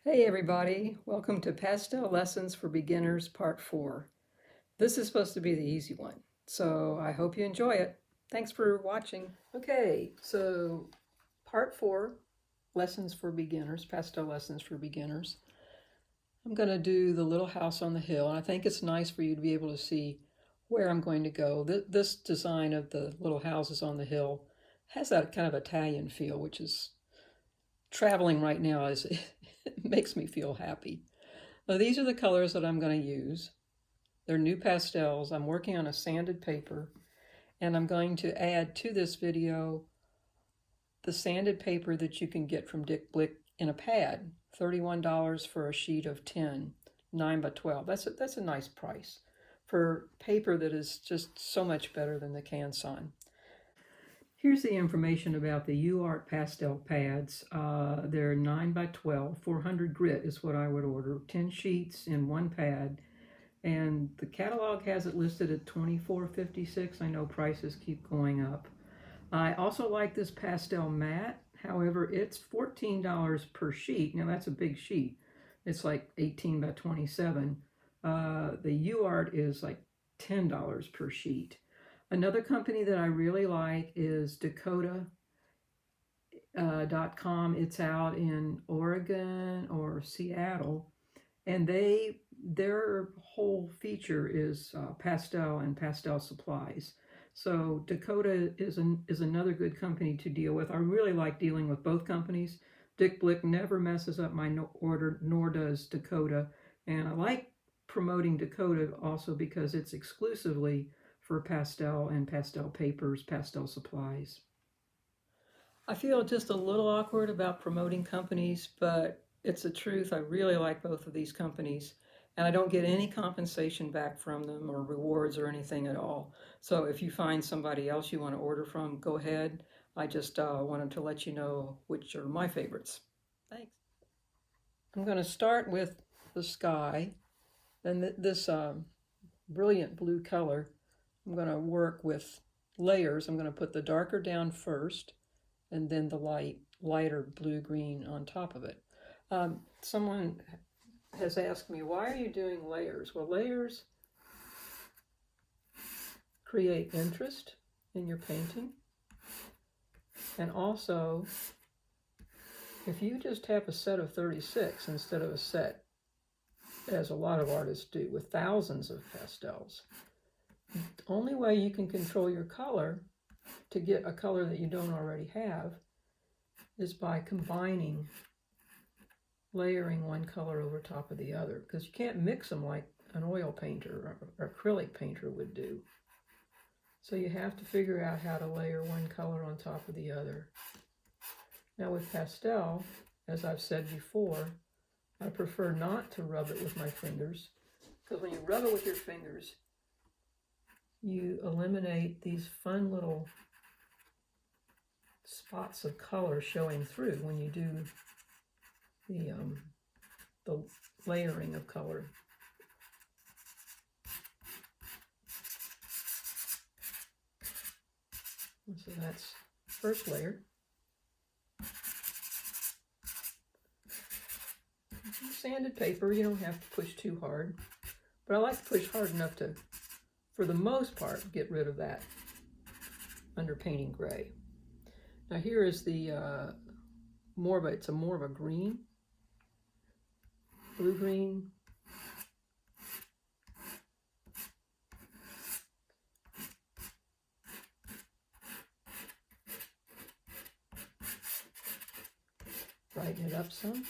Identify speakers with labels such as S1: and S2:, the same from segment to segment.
S1: Hey everybody, welcome to Pastel Lessons for Beginners Part 4. This is supposed to be the easy one, so I hope you enjoy it. Thanks for watching. Okay, so Part 4, Lessons for Beginners, Pastel Lessons for Beginners. I'm going to do the little house on the hill, and I think it's nice for you to be able to see where I'm going to go. This design of the little houses on the hill has that kind of Italian feel, which is traveling right now is it makes me feel happy. Now, these are the colors that I'm going to use. They're NuPastels. I'm working on a sanded paper, and I'm going to add to this video the sanded paper that you can get from Dick Blick in a pad. $31 for a sheet of 10, 9 by 12. That's a nice price for paper that is just so much better than the Canson. Here's the information about the UART pastel pads. They're 9 by 12, 400 grit is what I would order, 10 sheets in one pad, and the catalog has it listed at $24.56. I know prices keep going up. I also like this pastel matte. However, it's $14 per sheet. Now that's a big sheet. It's like 18 by 27. The UART is like $10 per sheet. Another company that I really like is Dakota.com. It's out in Oregon or Seattle, and their whole feature is pastel and pastel supplies. So Dakota is another good company to deal with. I really like dealing with both companies. Dick Blick never messes up my order, nor does Dakota. And I like promoting Dakota also because it's exclusively for pastel and pastel papers, pastel supplies. I feel just a little awkward about promoting companies, but it's the truth. I really like both of these companies, and I don't get any compensation back from them or rewards or anything at all. So if you find somebody else you want to order from, go ahead. I just wanted to let you know which are my favorites. Thanks. I'm going to start with the sky, and this brilliant blue color. I'm going to work with layers. I'm going to put the darker down first and then the lighter blue-green on top of it. Someone has asked me, why are you doing layers? Well, layers create interest in your painting. And also, if you just have a set of 36 instead of a set, as a lot of artists do, with thousands of pastels, the only way you can control your color to get a color that you don't already have is by combining, layering one color over top of the other, because you can't mix them like an oil painter or acrylic painter would do. So you have to figure out how to layer one color on top of the other. Now with pastel, as I've said before, I prefer not to rub it with my fingers, because when you rub it with your fingers, you eliminate these fun little spots of color showing through when you do the layering of color. So that's first layer. Sanded paper, you don't have to push too hard, but I like to push hard enough to, for the most part, get rid of that under painting gray. Now here is the it's more of a green, blue-green. Brighten it up some.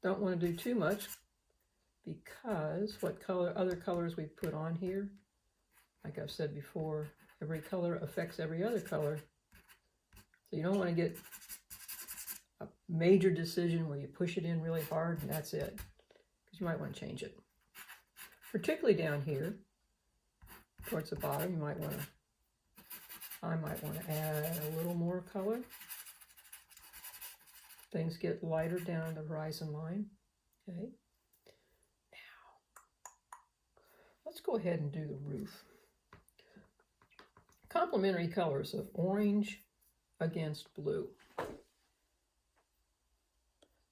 S1: Don't want to do too much because other colors we put on here, like I've said before, every color affects every other color. So you don't want to get a major decision where you push it in really hard and that's it, because you might want to change it. Particularly down here, towards the bottom, I might want to add a little more color. Things get lighter down the horizon line. Okay. Now, let's go ahead and do the roof. Complementary colors of orange against blue.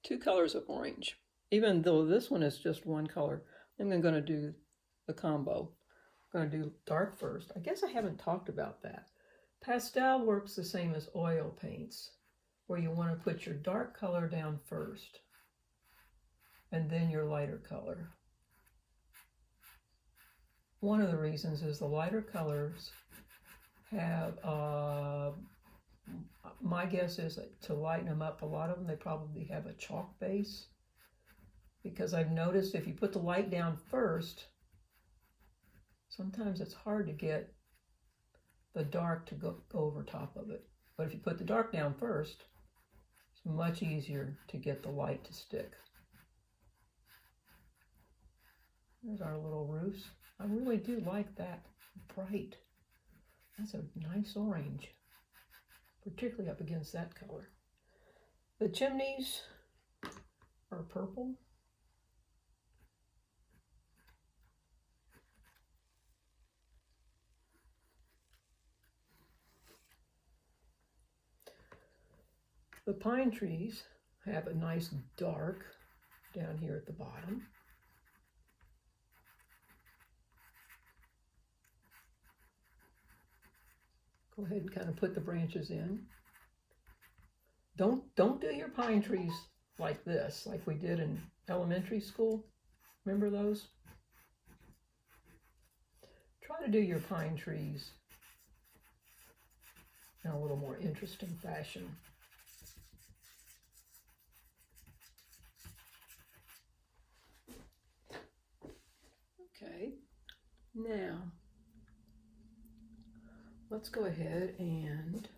S1: 2 colors of orange. Even though this one is just one color, I'm going to do the combo. I'm going to do dark first. I guess I haven't talked about that. Pastel works the same as oil paints, where you want to put your dark color down first, and then your lighter color. One of the reasons is the lighter colors have, my guess is to lighten them up, a lot of them, they probably have a chalk base. Because I've noticed if you put the light down first, sometimes it's hard to get the dark to go over top of it. But if you put the dark down first, it's much easier to get the light to stick. There's our little roofs. I really do like that bright. That's a nice orange, particularly up against that color. The chimneys are purple. The pine trees have a nice dark down here at the bottom. Go ahead and kind of put the branches in. Don't do your pine trees like this, like we did in elementary school. Remember those? Try to do your pine trees in a little more interesting fashion. Okay, now let's go ahead and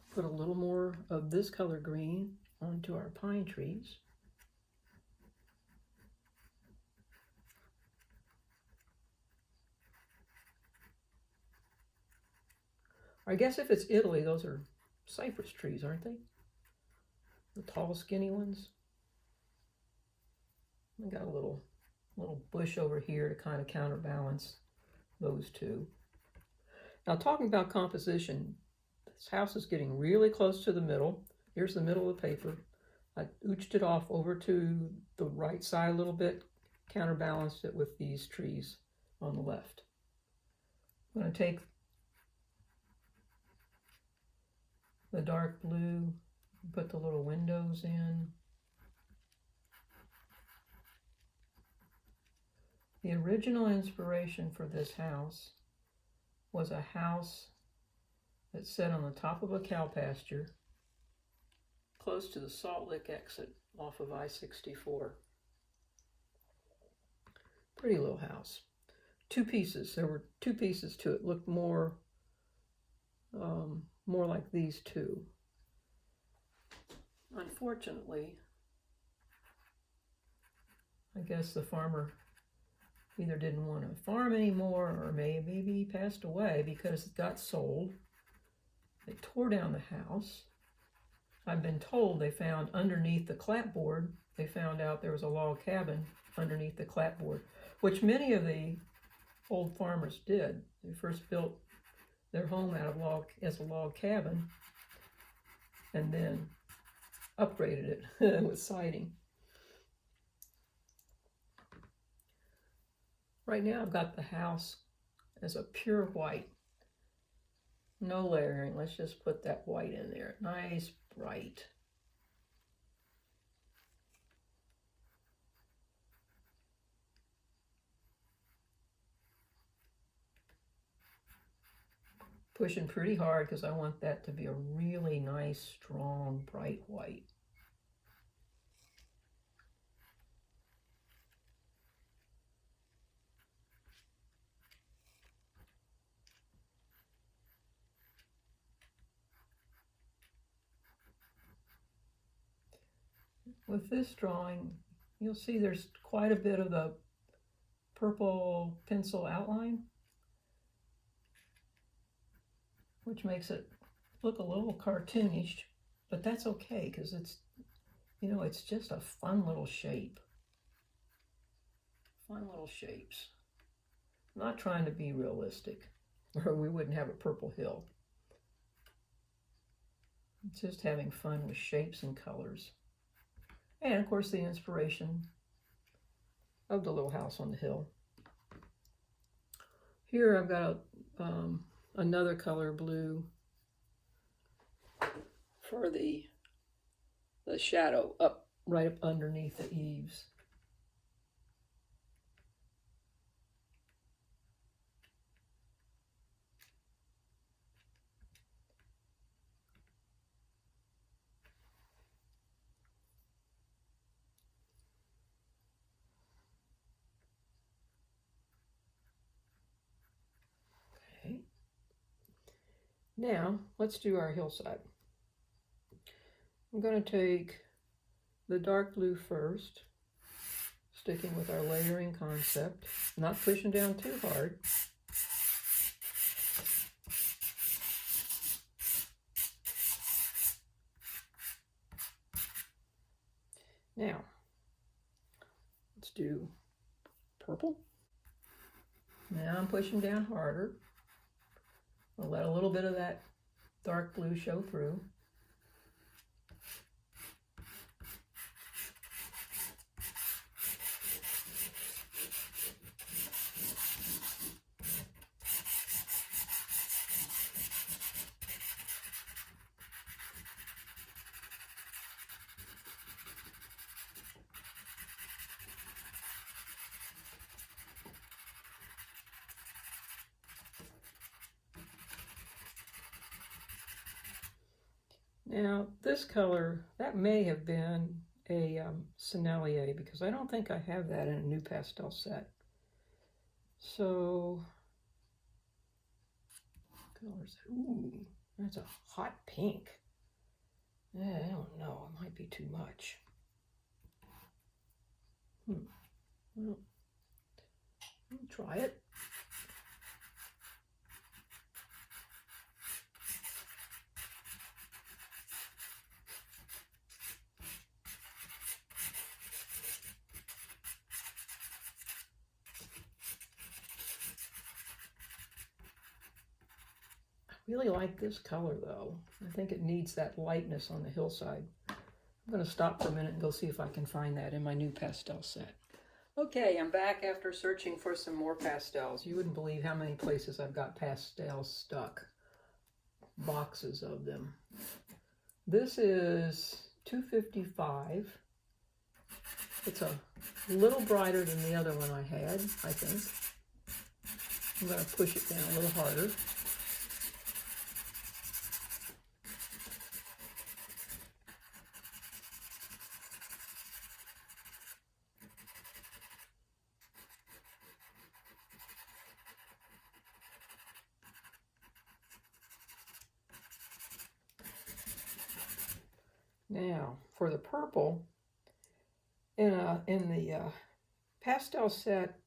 S1: put a little more of this color green onto our pine trees. I guess if it's Italy, those are cypress trees, aren't they? The tall, skinny ones. I got a little bush over here to kind of counterbalance those two. Now, talking about composition, this house is getting really close to the middle. Here's the middle of the paper. I ooched it off over to the right side a little bit, counterbalanced it with these trees on the left. I'm going to take the dark blue, put the little windows in. The original inspiration for this house was a house that sat on the top of a cow pasture close to the Salt Lick exit off of I-64. Pretty little house. 2 pieces. There were 2 pieces to it. Looked more like these two. Unfortunately, I guess the farmer either didn't want to farm anymore or maybe he passed away because it got sold. They tore down the house. I've been told they found underneath the clapboard, they found out there was a log cabin underneath the clapboard, which many of the old farmers did. They first built their home out of as a log cabin and then upgraded it with siding. Right now I've got the house as a pure white. No layering, let's just put that white in there. Nice, bright. Pushing pretty hard because I want that to be a really nice, strong, bright white. With this drawing, you'll see there's quite a bit of the purple pencil outline, which makes it look a little cartoonish, but that's okay because it's, you know, it's just a fun little shape. Fun little shapes. I'm not trying to be realistic, or we wouldn't have a purple hill. It's just having fun with shapes and colors. And of course the inspiration of the little house on the hill. Here I've got another color blue for the shadow right up underneath the eaves. Okay. Now let's do our hillside. I'm going to take the dark blue first, sticking with our layering concept, not pushing down too hard. Now, let's do purple. Now I'm pushing down harder. I'll let a little bit of that dark blue show through. Now, this color, that may have been a Sennelier, because I don't think I have that in a NuPastel set. So, colors, ooh, that's a hot pink. I don't know, it might be too much. Well, I'll try it. I really like this color though. I think it needs that lightness on the hillside. I'm going to stop for a minute and go see if I can find that in my NuPastel set. Okay, I'm back after searching for some more pastels. You wouldn't believe how many places I've got pastels stuck. Boxes of them. This is $2.55. It's a little brighter than the other one I had, I think. I'm going to push it down a little harder. Now, for the purple, in the pastel set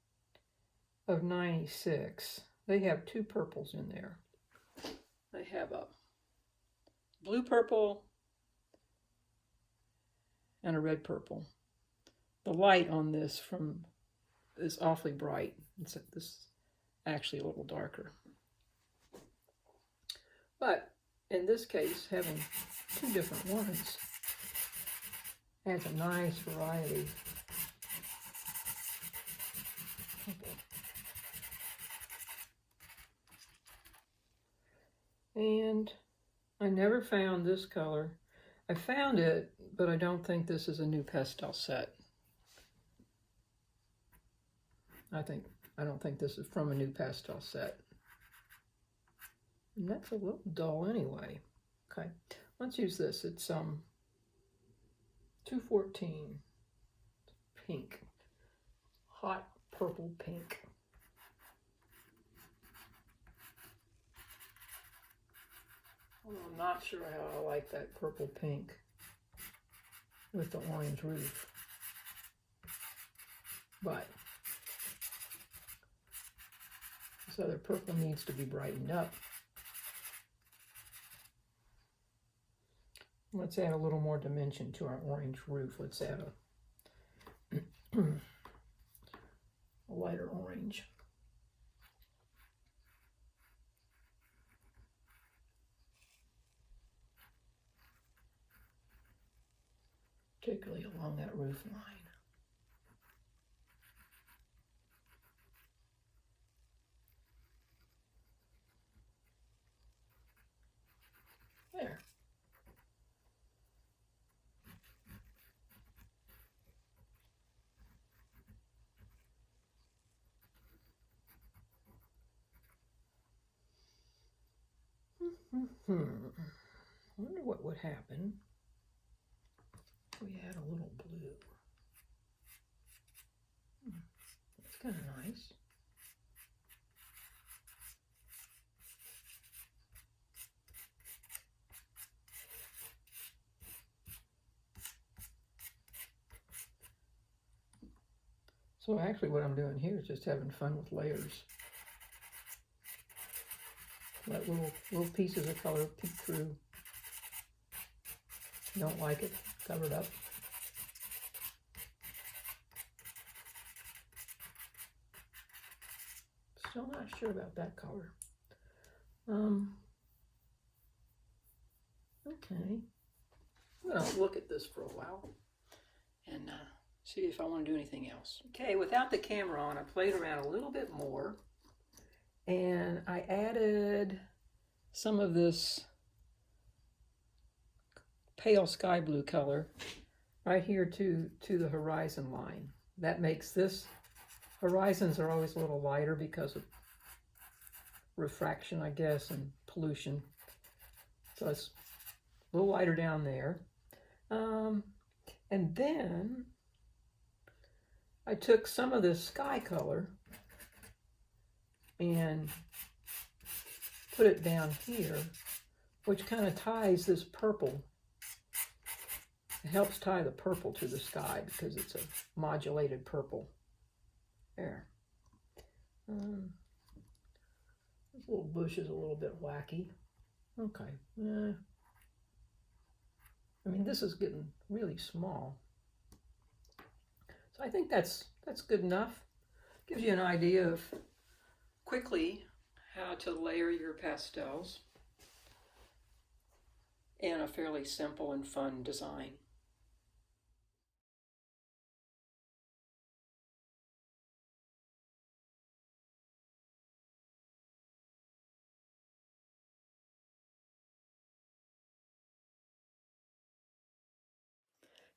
S1: of 96, they have two purples in there. They have a blue purple and a red purple. The light on this is awfully bright. This is actually a little darker. But in this case, having two different ones adds a nice variety. And I never found this color. I found it, but I don't think this is a NuPastel set. I don't think this is from a NuPastel set. And that's a little dull anyway. Okay, let's use this. It's 214 pink, hot purple pink. I'm not sure how I like that purple pink with the orange roof, but this other purple needs to be brightened up. Let's add a little more dimension to our orange roof. Let's add a lighter orange. particularly along that roof line. There. I wonder what would happen if we add a little blue. That's kind of nice. So actually what I'm doing here is just having fun with layers. Let little pieces of color peek through. If you don't like it, cover it up. Still not sure about that color. Okay. I'm going to look at this for a while and see if I want to do anything else. Okay, without the camera on, I played around a little bit more and I added some of this pale sky blue color right here to the horizon line. That makes this, horizons are always a little lighter because of refraction, I guess, and pollution. So it's a little lighter down there. And then I took some of this sky color and put it down here, which kind of ties this purple. It helps tie the purple to the sky because it's a modulated purple. There. This little bush is a little bit wacky. Okay. I mean, this is getting really small. So I think that's good enough. Gives you an idea of quickly how to layer your pastels in a fairly simple and fun design.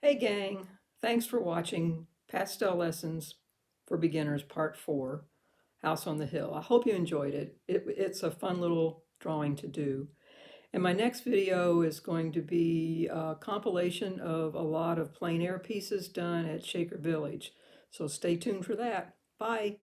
S1: Hey gang, thanks for watching Pastel Lessons for Beginners Part 4, House on the Hill. I hope you enjoyed it. It's a fun little drawing to do. And my next video is going to be a compilation of a lot of plein air pieces done at Shaker Village. So stay tuned for that. Bye.